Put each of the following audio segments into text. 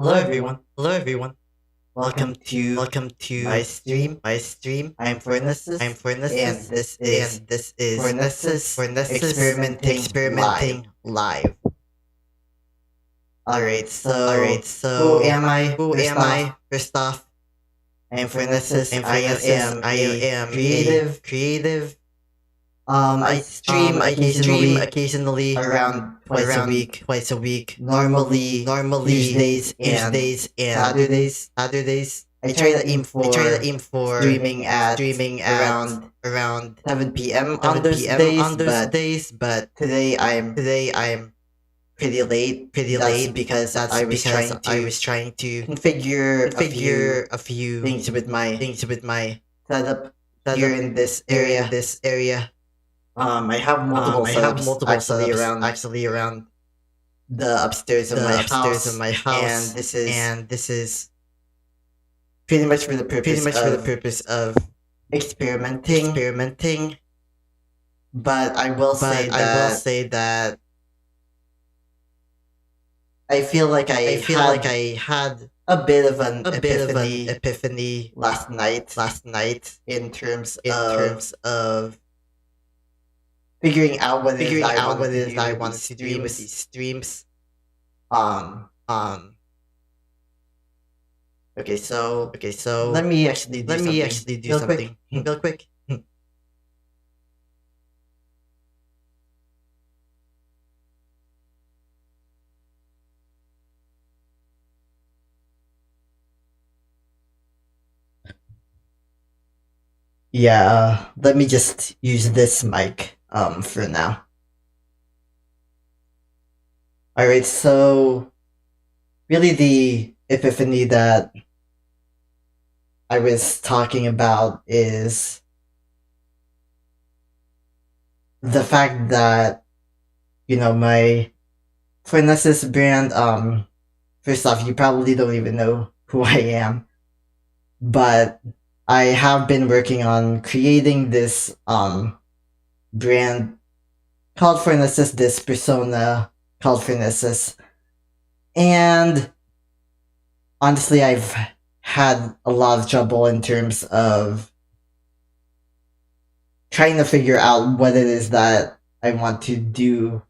Hello everyone. Hello everyone. Welcome to Welcome my to stream. my stream. I'm I'm Fornesus, and Fornesus this is and this is Fornesus Fornesus experimenting live. experimenting live. Alright, Alright, so who so am I? who First am off, I? First off, I'm Fornesus. I'm I Fornesus. am I a am a creative. creative. I stream I stream occasionally occasionally around twice a around week. twice a week. Normally Tuesdays and Tuesdays and Saturdays. Saturdays. I try to aim I try to for aim for streaming at streaming at around around 7 p.m. on 7 those p.m. days, on those but days, but today I'm pretty late. pretty That's late. because That's I was because trying I to was trying to configure a configure few a few things with my things with my setup here setup in this here in area. this area. I have multiple I have setups multiple actually setups around actually around the upstairs of my the upstairs of house, my and house, this is and this is pretty much for the pretty purpose much for the of purpose of experimenting. experimenting. But I will say But I will that say that I feel like I I feel like had I had a bit of an a bit of an epiphany epiphany last night last night in terms in of terms of figuring out what it is figuring I out what wanted it to is do that I with these wanted to do with streams. these streams. Um, Um, okay, so okay, so let me actually do let me something actually do real quick. something real quick. Yeah, let me just use this mic for now. All right, so really the epiphany that I was talking about is the fact that my Fornesus brand. First off, you probably don't even know who I am, but I have been working on creating this brand called Fornesus, this persona called Fornesus, and honestly, I've had a lot of trouble in terms of trying to figure out what it is that I want to do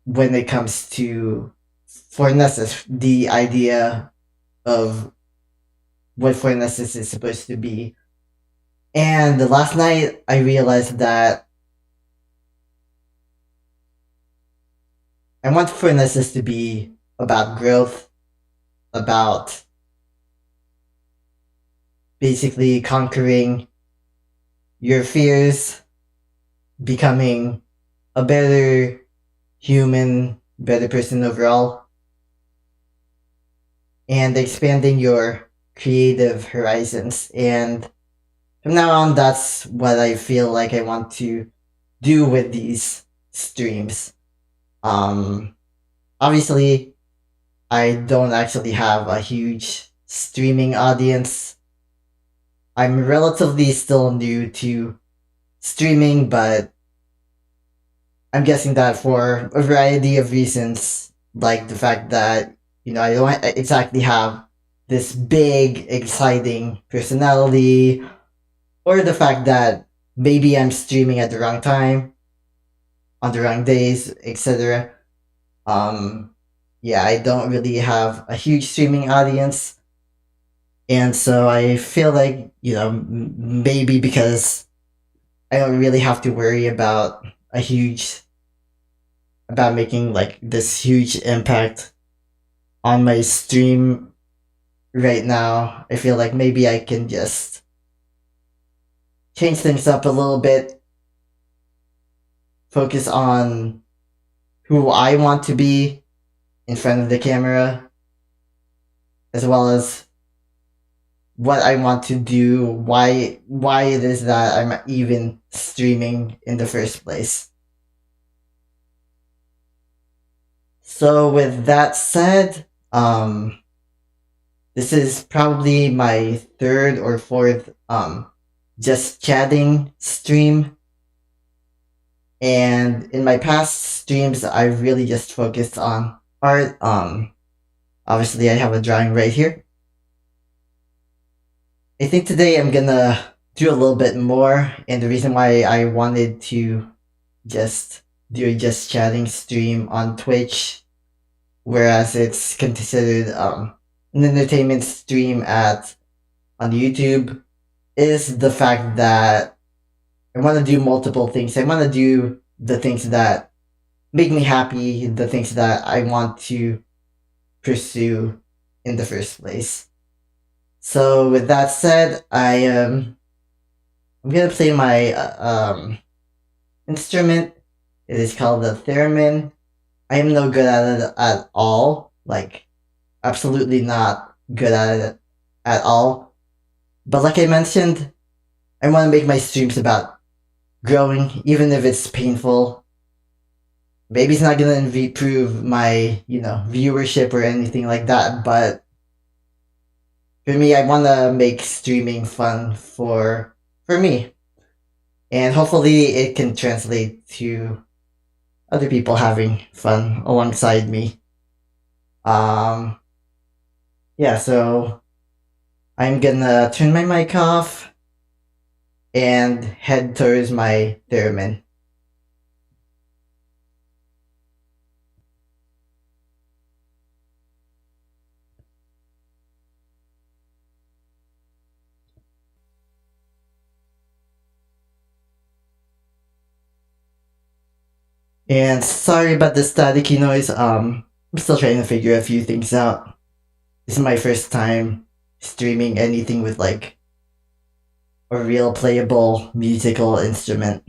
when it comes to Fornesus, the idea of what Fornesus is supposed to be. And last night, I realized that I want Fornesus to be about growth, about basically conquering your fears, becoming a better human, better person overall, and expanding your creative horizons. And from now on, that's what I feel like I want to do with these streams. Obviously, I don't actually have a huge streaming audience. I'm relatively still new to streaming, but I'm guessing that for a variety of reasons, like the fact that, I don't exactly have this big, exciting personality, or the fact that maybe I'm streaming at the wrong time, on the wrong days, etc. Um, yeah, I don't really have a huge streaming audience. And so I feel like, maybe because I don't really have to worry about making like this huge impact on my stream right now. I feel like maybe I can just change things up a little bit, focus on who I want to be in front of the camera, as well as what I want to do, why it is that I'm even streaming in the first place. So with that said, this is probably my third or fourth just chatting stream. And in my past streams, I really just focused on art. Obviously, I have a drawing right here. I think today I'm gonna do a little bit more, and the reason why I wanted to just do a just chatting stream on Twitch, whereas it's considered an entertainment stream at on YouTube, is the fact that I want to do multiple things. I want to do the things that make me happy, the things that I want to pursue in the first place. So with that said, I'm gonna play my instrument. It is called the theremin. I am no good at it at all. Like absolutely not good at it at all. But like I mentioned, I want to make my streams about growing, even if it's painful. Maybe it's not gonna improve my, viewership or anything like that, but for me, I want to make streaming fun for me, and hopefully, it can translate to other people having fun alongside me. Um, yeah, so I'm gonna turn my mic off and head towards my theremin. And sorry about the staticky noise. I'm still trying to figure a few things out. This is my first time streaming anything with like a real playable musical instrument.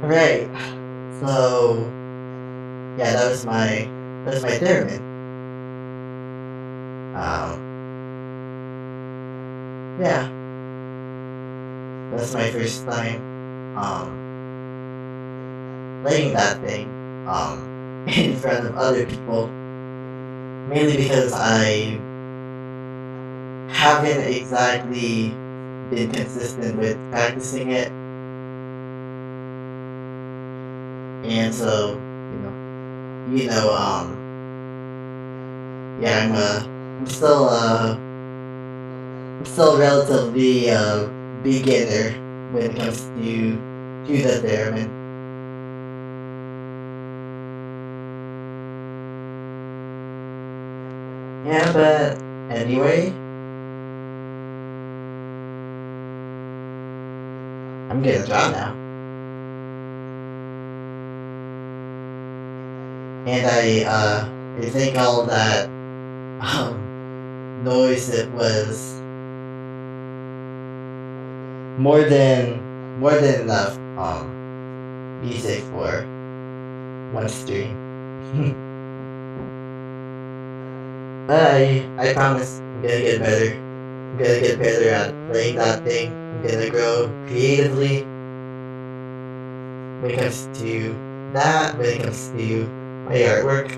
Right. So yeah, that was my theremin. Yeah, that's my first time playing that thing in front of other people. Mainly because I haven't exactly been consistent with practicing it, and so you know, yeah, I'm still relatively beginner when it comes to the theremin. Yeah, but anyway, I'm gonna draw now, and I think all that noise, it was more than enough music for one stream. But I promise I'm gonna get better. I'm gonna get better at playing that thing. I'm gonna grow creatively when it comes to that, when it comes to my artwork.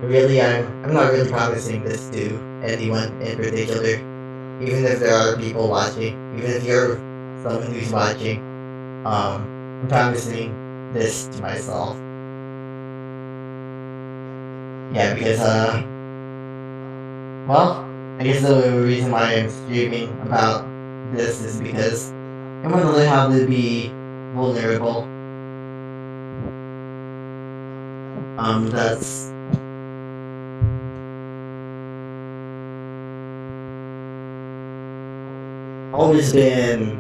Really, I'm not really promising this to anyone in particular. Even if there are people watching, even if you're someone who's watching, I'm promising this to myself. Yeah, because well, I guess the reason why I'm streaming about this is because I want to learn how to be vulnerable. That's always been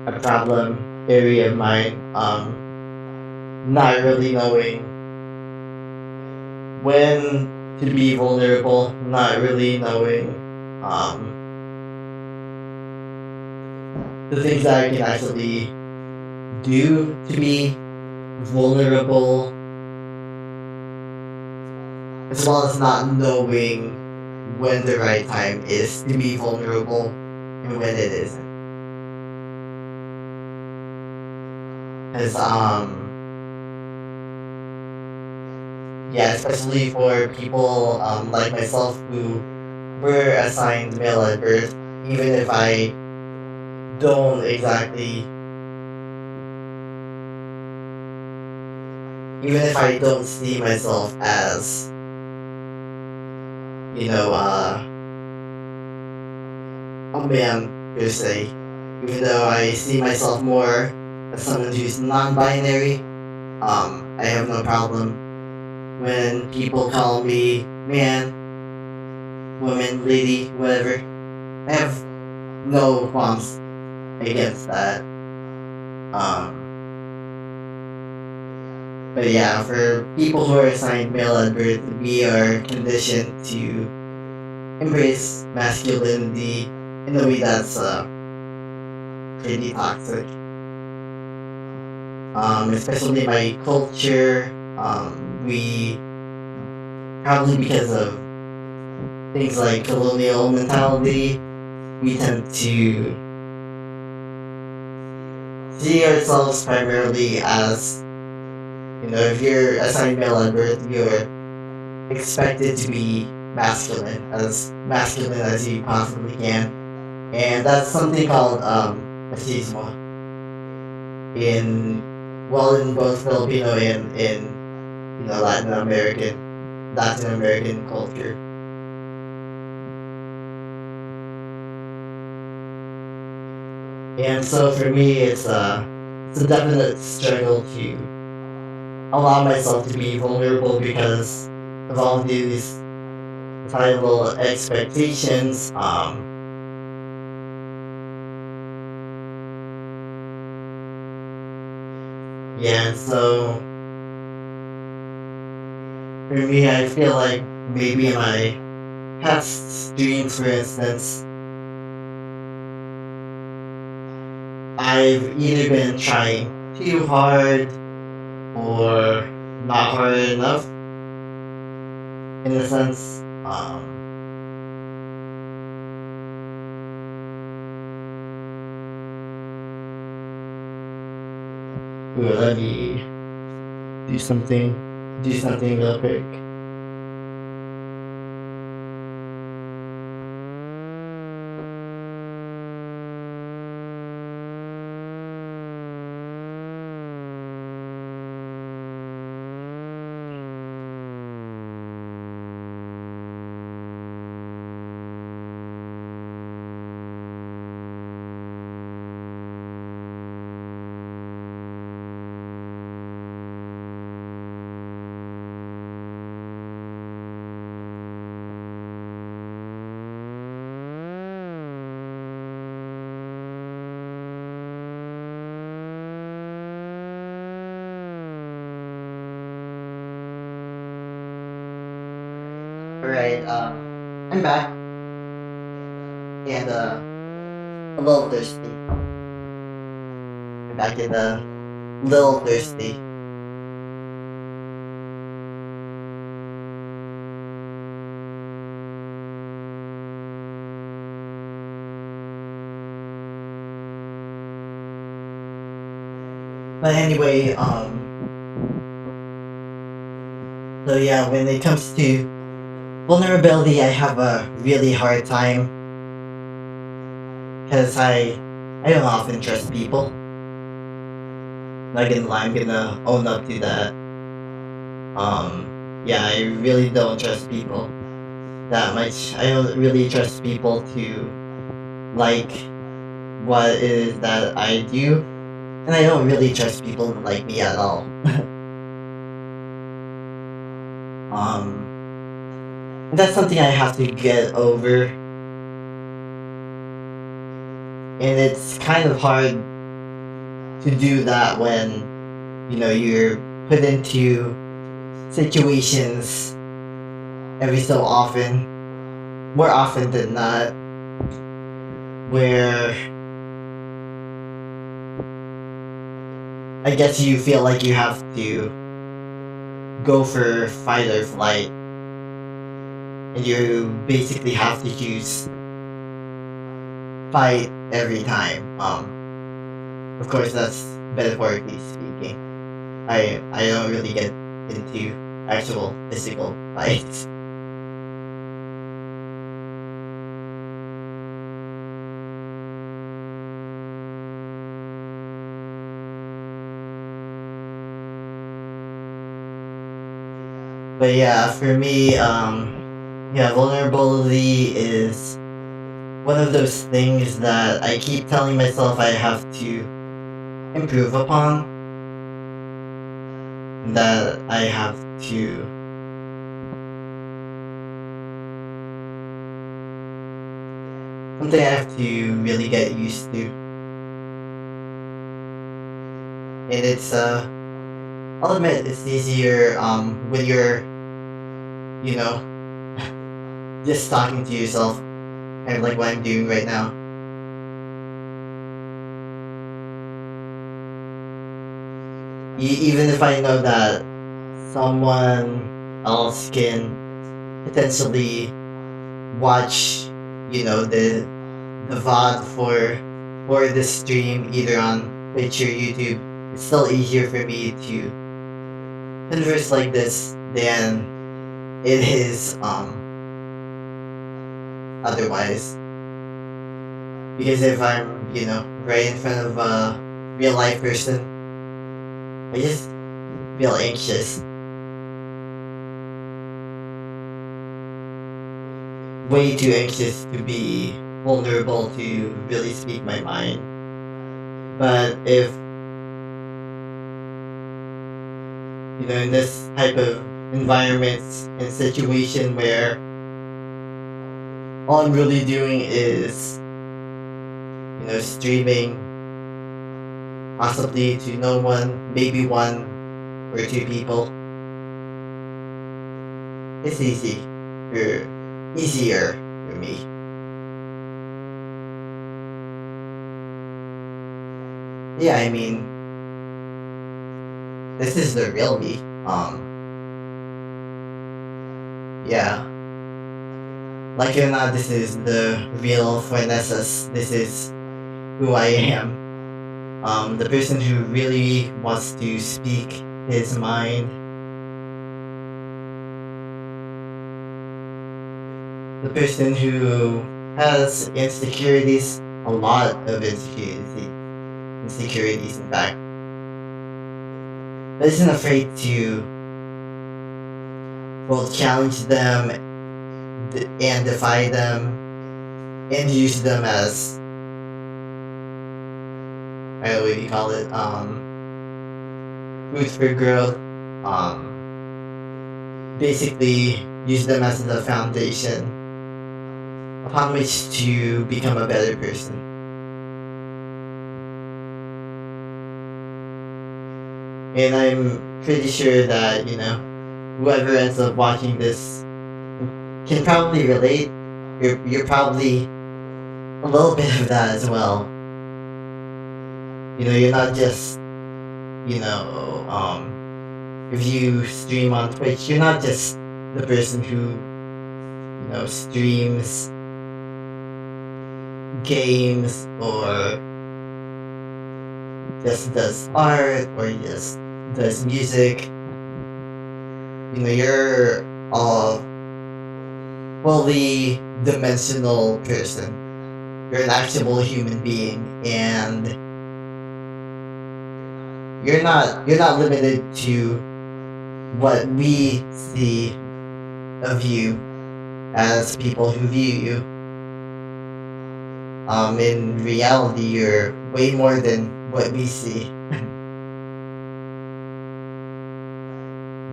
a problem area of mine. Not really knowing when to be vulnerable, not really knowing um the things that I can actually do to be vulnerable, as well as not knowing when the right time is to be vulnerable and when it isn't. Because yeah, especially for people like myself who were assigned male at birth, even if I don't exactly, even if I don't see myself as, you know, a man per se, even though I see myself more as someone who's non-binary, I have no problem when people call me man, woman, lady, whatever. I have no qualms against that. Um, but yeah, for people who are assigned male at birth, we are conditioned to embrace masculinity in a way that's pretty toxic. Especially in my culture, we probably because of things like colonial mentality, we tend to see ourselves primarily as, if you're assigned male at birth, you're expected to be masculine as you possibly can. And that's something called machismo in in both Filipino and in Latin American culture. And so for me, it's a definite struggle to allow myself to be vulnerable because of all these societal expectations. Yeah, so for me, I feel like maybe in my past streams, for instance, I've either been trying too hard or not hard enough in a sense. Let me do something real quick. Alright, I'm back and a little thirsty. I'm back and a little thirsty. But anyway, so yeah, when it comes to vulnerability, I have a really hard time because I don't often trust people. Not gonna lie, I'm gonna own up to that. Yeah, I really don't trust people that much. I don't really trust people to like what it is that I do, and I don't really trust people to like me at all. That's something I have to get over, and it's kind of hard to do that when you're put into situations every so often, more often than not, where I guess you feel like you have to go for fight or flight, and you basically have to choose fight every time. Of course, that's metaphorically speaking. I don't really get into actual physical fights. But yeah, for me, yeah, vulnerability is one of those things that I keep telling myself I have to improve upon. That I have to something I have to really get used to. And it's I'll admit it's easier when you're just talking to yourself, kind of like what I'm doing right now. Even if I know that someone else can potentially watch, the VOD for this stream either on Twitch or YouTube, it's still easier for me to converse like this than it is otherwise. Because if I'm, right in front of a real life person, I just feel anxious. Way too anxious to be vulnerable to really speak my mind. But if, in this type of environments and situation where all I'm really doing is, streaming possibly to no one, maybe one or two people, it's easier for me. Yeah, I mean, this is the real me. Yeah. Like it or not, this is the real Fornesus. This is who I am. The person who really wants to speak his mind. The person who has insecurities, a lot of insecurities in fact, but isn't afraid to both challenge them and defy them and use them as, I don't know what you call it, food for growth. Basically use them as the foundation upon which to become a better person. And I'm pretty sure that, whoever ends up watching this can probably relate. You're probably a little bit of that as well. You're not just, if you stream on Twitch, you're not just the person who, streams games or just does art or just does music. You're a fully dimensional person. You're an actual human being, and you're not limited to what we see of you as people who view you. In reality, you're way more than what we see.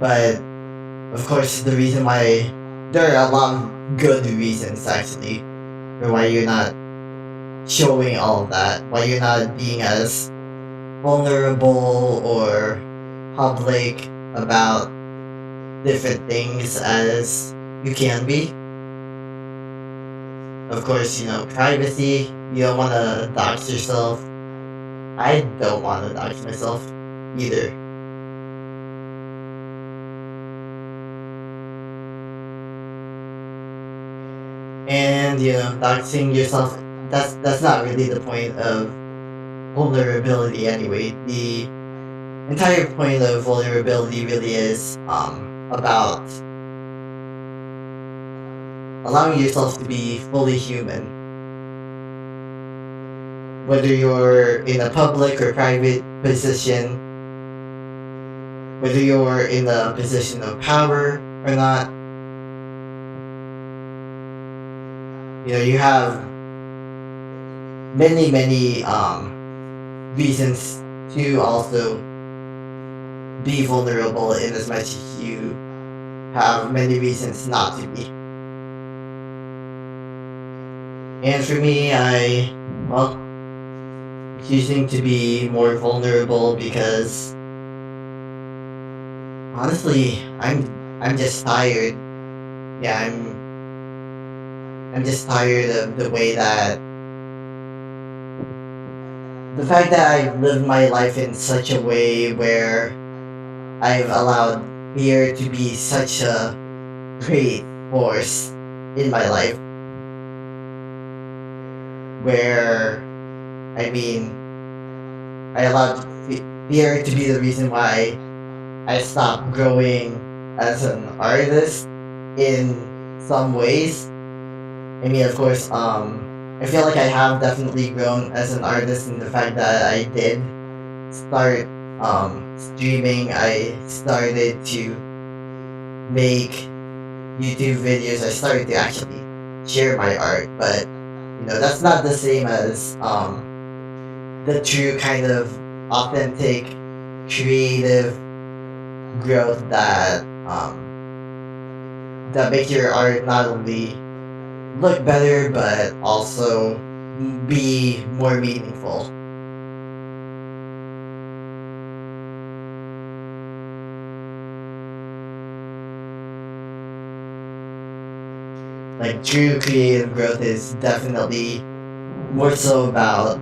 But of course, the reason why there are a lot of good reasons actually for why you're not showing all of that, why you're not being as vulnerable or public about different things as you can be. Of course, privacy. You don't want to dox yourself. I don't want to dox myself either. And doxing yourself, that's not really the point of vulnerability anyway. The entire point of vulnerability really is about allowing yourself to be fully human. Whether you're in a public or private position, whether you're in a position of power or not, you have many reasons to also be vulnerable, in as much as you have many reasons not to be. And for me, choosing to be more vulnerable because honestly, I'm just tired. Yeah, I'm just tired of the way that the fact that I've lived my life in such a way where I've allowed fear to be such a great force in my life. Where, I allowed fear to be the reason why I stopped growing as an artist in some ways. Of course, I feel like I have definitely grown as an artist in the fact that I did start streaming. I started to make YouTube videos. I started to actually share my art, but that's not the same as the true kind of authentic creative growth that make your art not only look better but also be more meaningful. Like, true creative growth is definitely more so about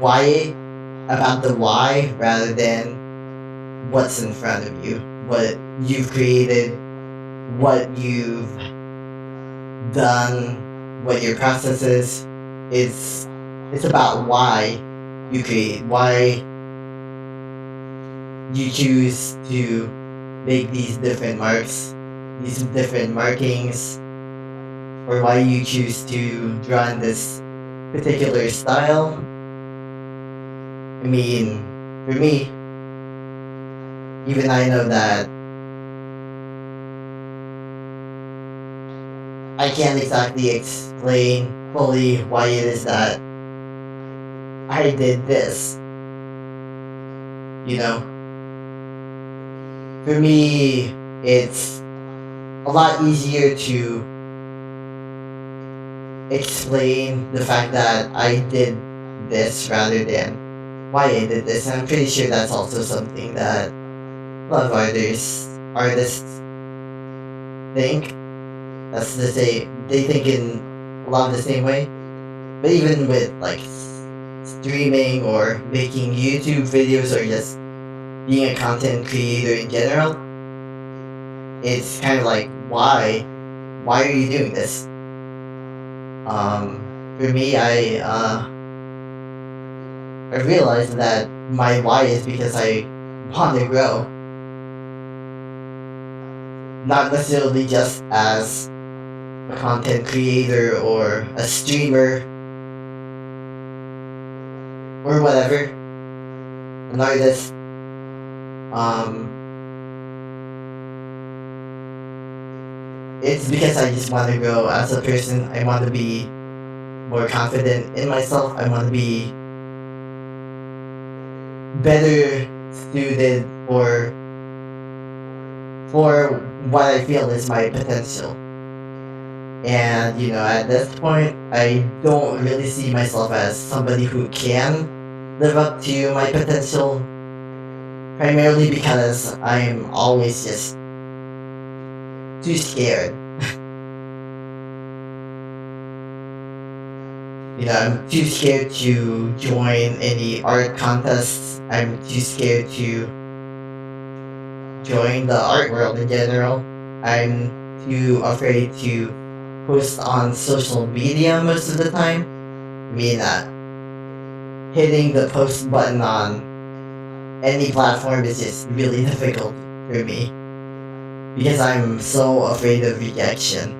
why, about the why rather than what's in front of you, what you've created, what you've done, what your process is. It's about why you create, why you choose to make these different marks, these different markings, or why you choose to draw in this particular style. I mean, for me, even I know that I can't exactly explain fully why it is that I did this. You know, for me, it's a lot easier to explain the fact that I did this rather than why I did this. And I'm pretty sure that's also something that a lot of artists think. That's the same. They think in a lot of the same way. But even with like streaming or making YouTube videos or just being a content creator in general, it's kind of like why are you doing this? For me, I realized that my why is because I want to grow, not necessarily just as a content creator or a streamer or whatever, an artist. Um, it's because I just want to grow as a person. I want to be more confident in myself. I want to be better suited for what I feel is my potential. And you know, at this point, I don't really see myself as somebody who can live up to my potential, primarily because I'm always just too scared. You know, I'm too scared to join any art contests. I'm too scared to join the art world in general. I'm too afraid to post on social media most of the time. I mean, hitting the post button on any platform is just really difficult for me because I'm so afraid of rejection,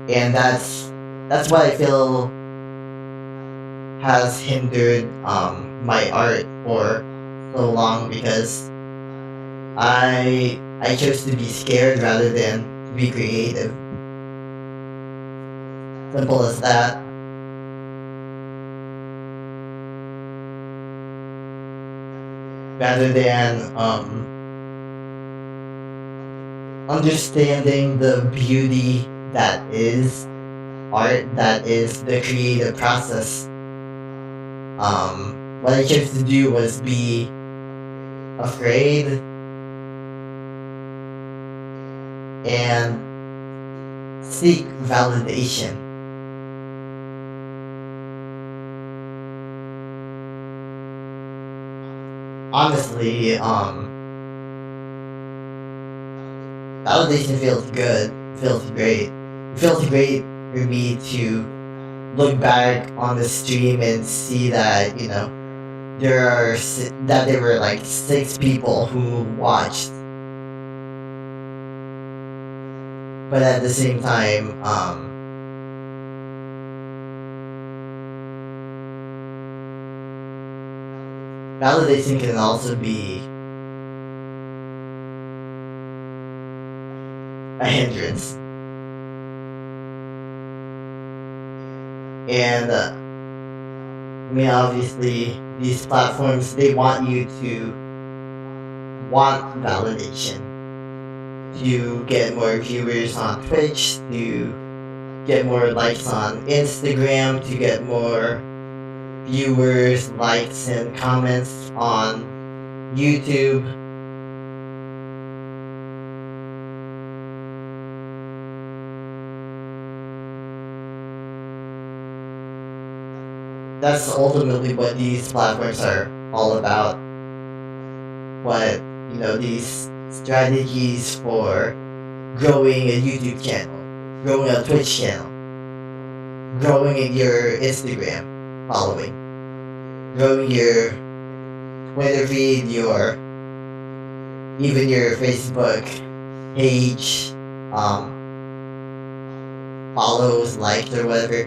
and that's what I feel has hindered my art for so long because I chose to be scared rather than to be creative. Simple as that. Rather than understanding the beauty that is art, that is the creative process. What I chose to do was be afraid and seek validation. Honestly, validation feels good, feels great. It feels great for me to look back on the stream and see that, you know, that there were like 6 people who watched, but at the same time, validation can also be a hindrance. And I mean, obviously, these platforms, they want you to want validation, to get more viewers on Twitch, to get more likes on Instagram, to get more viewers, likes, and comments on YouTube. that's ultimately what these platforms are all about. What, these strategies for growing a YouTube channel, growing a Twitch channel, growing your Instagram following, growing your Twitter feed, even your Facebook page, follows, likes, or whatever.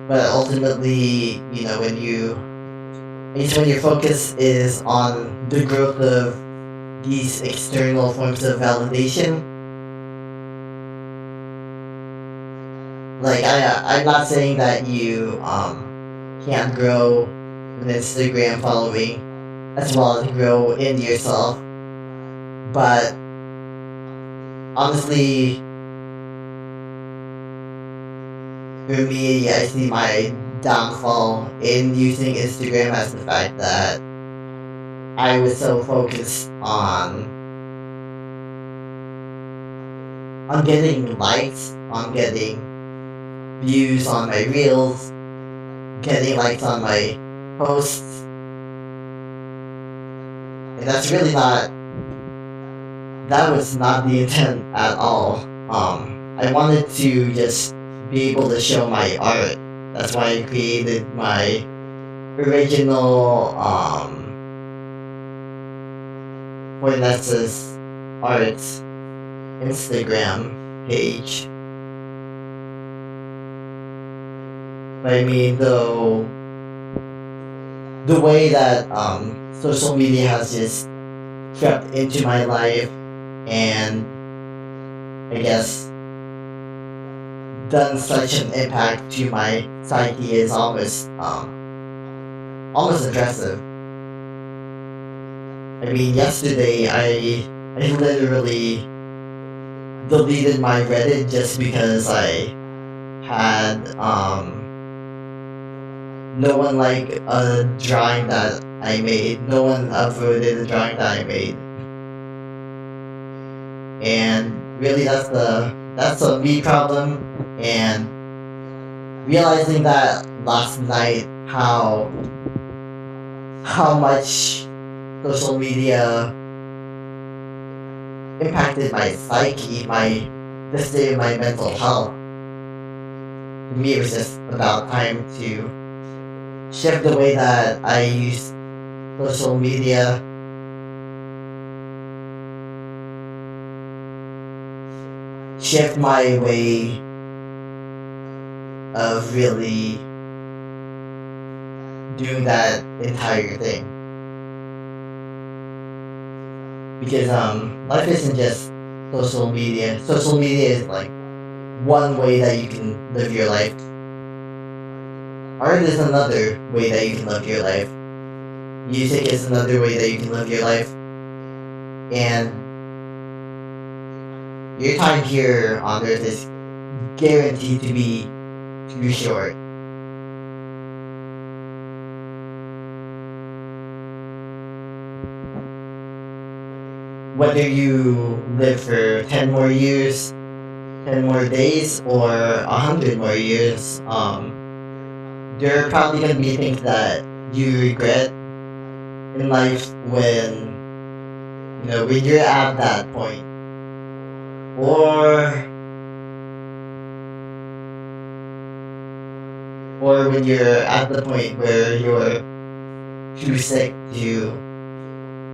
But ultimately, when your focus is on the growth of these external forms of validation, like I'm not saying that you can't grow an Instagram following as well as grow in yourself, but honestly, for me, I see my downfall in using Instagram as the fact that I was so focused on getting likes, on getting views on my reels, getting likes on my posts. And that was not the intent at all. I wanted to just be able to show my art. That's why I created my original Fornesus Arts Instagram page. But I mean, though, the way that social media has just crept into my life and I guess done such an impact to my psyche is almost impressive. I mean, yesterday I literally deleted my Reddit just because I had no one liked a drawing that I made. No one upvoted the drawing that I made. And really that's a me problem. And realizing that last night how much social media impacted my psyche, the state of my mental health. To me, it was just about time to shift the way that I use social media. Shift my way of really doing that entire thing. Because life isn't just social media. Social media is like one way that you can live your life. Art is another way that you can live your life. Music is another way that you can live your life. And your time here on Earth is guaranteed to be too short. Whether you live for 10 more years, 10 more days, or 100 more years, there are probably going to be things that you regret in life when you're at that point. Or when you're at the point where you're too sick to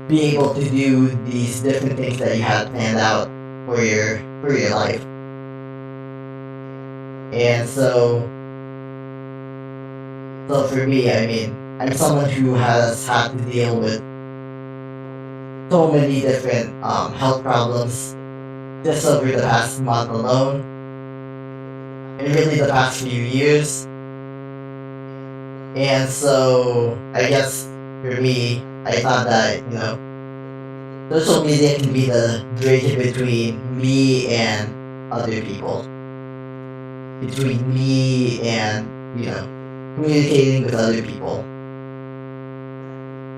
be able to do these different things that you had planned out for your life. And so for me, I mean, I'm someone who has had to deal with so many different health problems just over the past month alone, and really the past few years. And so I guess for me, I thought that social media can be the bridge between me and other people, between me and communicating with other people.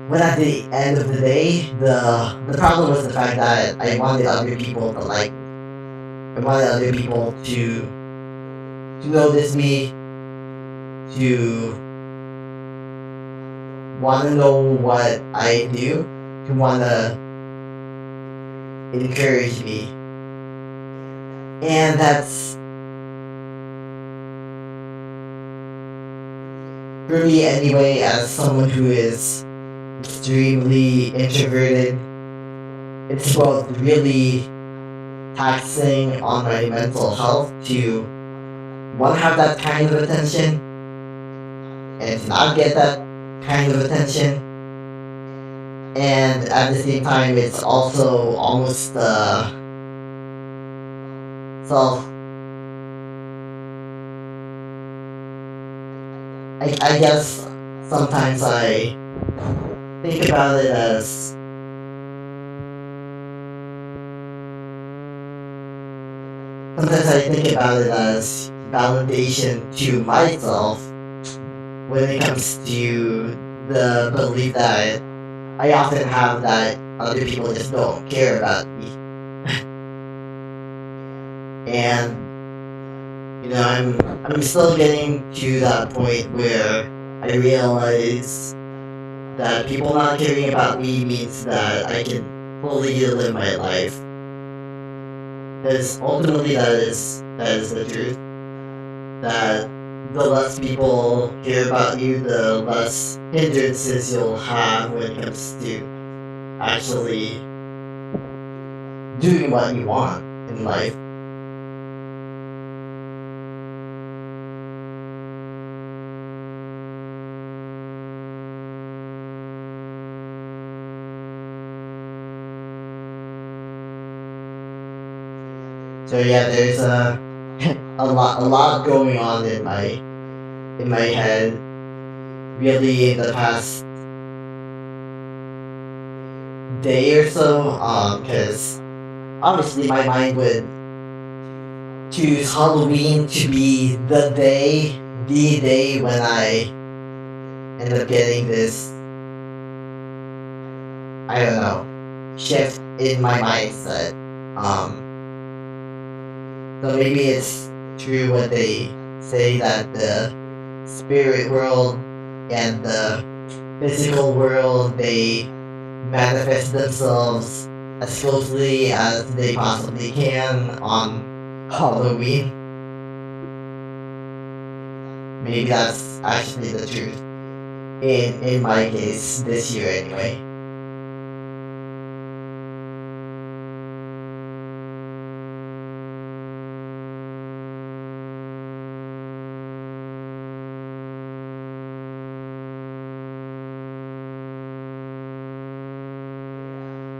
When at the end of the day, the problem was the fact that I wanted other people to like me. I wanted other people to to notice me, to want to know what I do, to want to encourage me. And that's, for me anyway, as someone who is extremely introverted, it's both really taxing on my mental health to want to have that kind of attention and to not get that kind of attention. And at the same time, it's also almost self. I guess sometimes I think about it as validation to myself when it comes to the belief that I often have that other people just don't care about me. And I'm still getting to that point where I realize that people not caring about me means that I can fully live my life. Because ultimately that is the truth. That the less people care about you, the less hindrances you'll have when it comes to actually doing what you want in life. So yeah, there's a lot going on in my head, really, in the past day or so. Because obviously my mind would choose Halloween to be the day when I end up getting this, I don't know, shift in my mindset. So maybe it's true what they say that the spirit world and the physical world, they manifest themselves as closely as they possibly can on Halloween. Maybe that's actually the truth. In my case, this year anyway.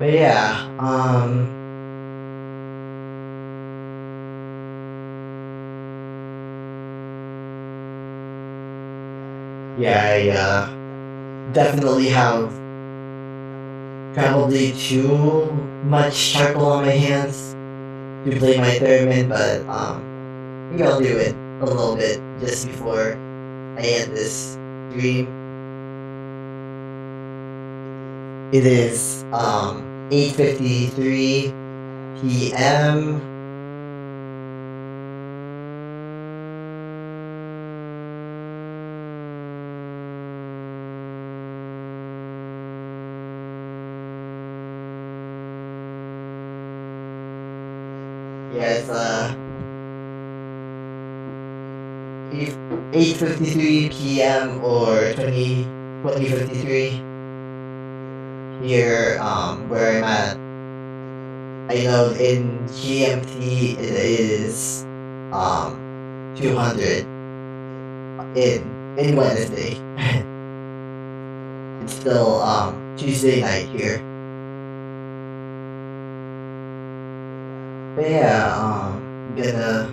But yeah, yeah, I definitely have probably too much charcoal on my hands to play my theremin, but maybe I'll do it a little bit just before I end this stream. It is 8:53 p.m. Yeah, it's 8:53 p.m. or 20:53 here, where I'm at. I know in GMT it is 200 in Wednesday. It's still Tuesday night here. But yeah, I'm gonna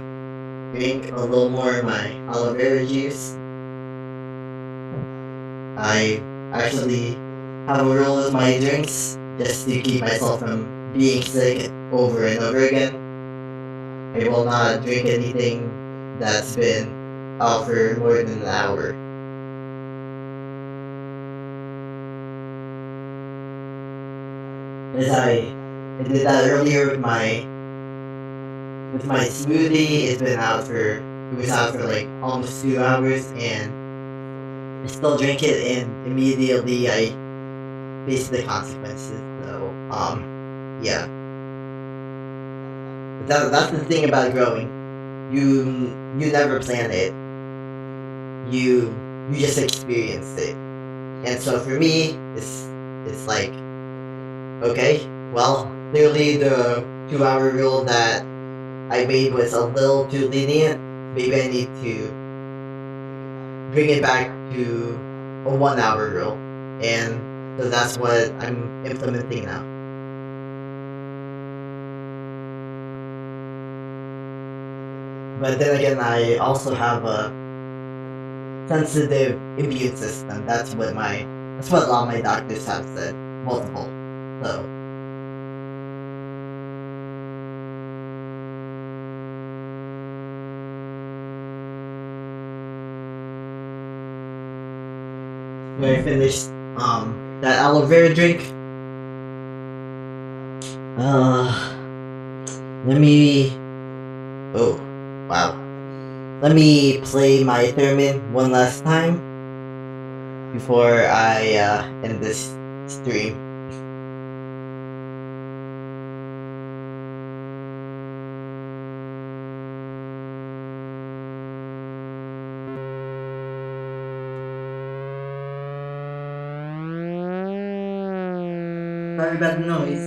drink a little more of my aloe vera juice. I actually have a rule with my drinks just to keep myself from being sick over and over again. I will not drink anything that's been out for more than an hour. As I did that earlier with my smoothie. It's been out for It was out for like almost 2 hours, and I still drank it, and immediately I faced the consequences. So, yeah. But that's the thing about growing. You never plan it. You just experience it. And so for me, it's like, okay, well, clearly the 2 hour rule that I made was a little too lenient. Maybe I need to bring it back to a 1 hour rule. And so that's what I'm implementing now. But then again, I also have a sensitive immune system. That's what a lot of my doctors have said. Multiple. So when I finished that aloe vera drink, let me oh wow. Let me play my theremin one last time before I end this stream. Sorry about the noise.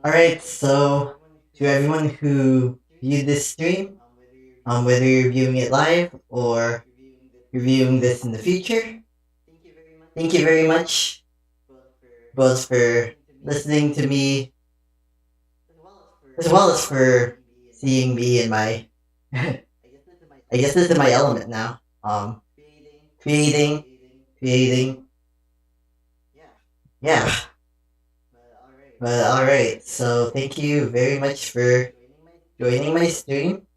Alright, so to everyone who viewed this stream, whether you're viewing it live or you're viewing this in the future, thank you very much both for listening to me as well as for seeing me in my I guess this is my element now. Creating, creating, yeah. But alright, so thank you very much for joining my stream.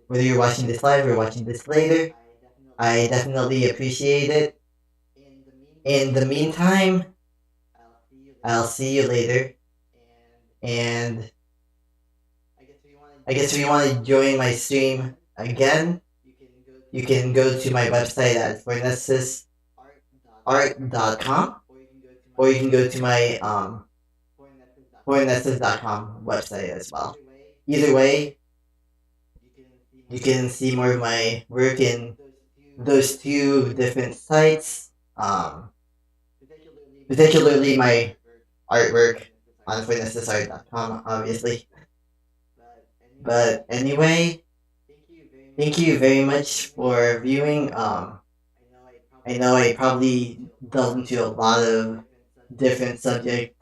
Whether you're watching this live or watching this later, I definitely appreciate it. In the meantime, I'll see you later. And I guess if you want to join my stream again, you can go to my website at fornesusart.com, or you can go to my Fornesus.com website as well. Either way, you can see more of my work in those two different sites, particularly my artwork on fornesusart.com, obviously. But anyway, thank you very much for viewing. I know I probably delved into a lot of different subjects.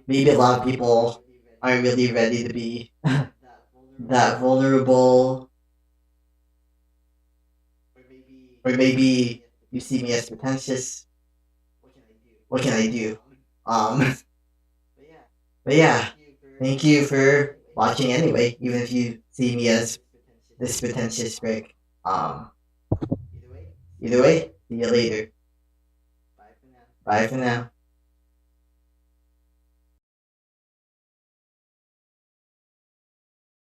Maybe a lot of people aren't really ready to be that vulnerable, or maybe you see me as pretentious. What can I do? Um, but yeah, thank you for watching anyway, even if you see me as this pretentious prick. Um, Either way, see you later. Bye for now.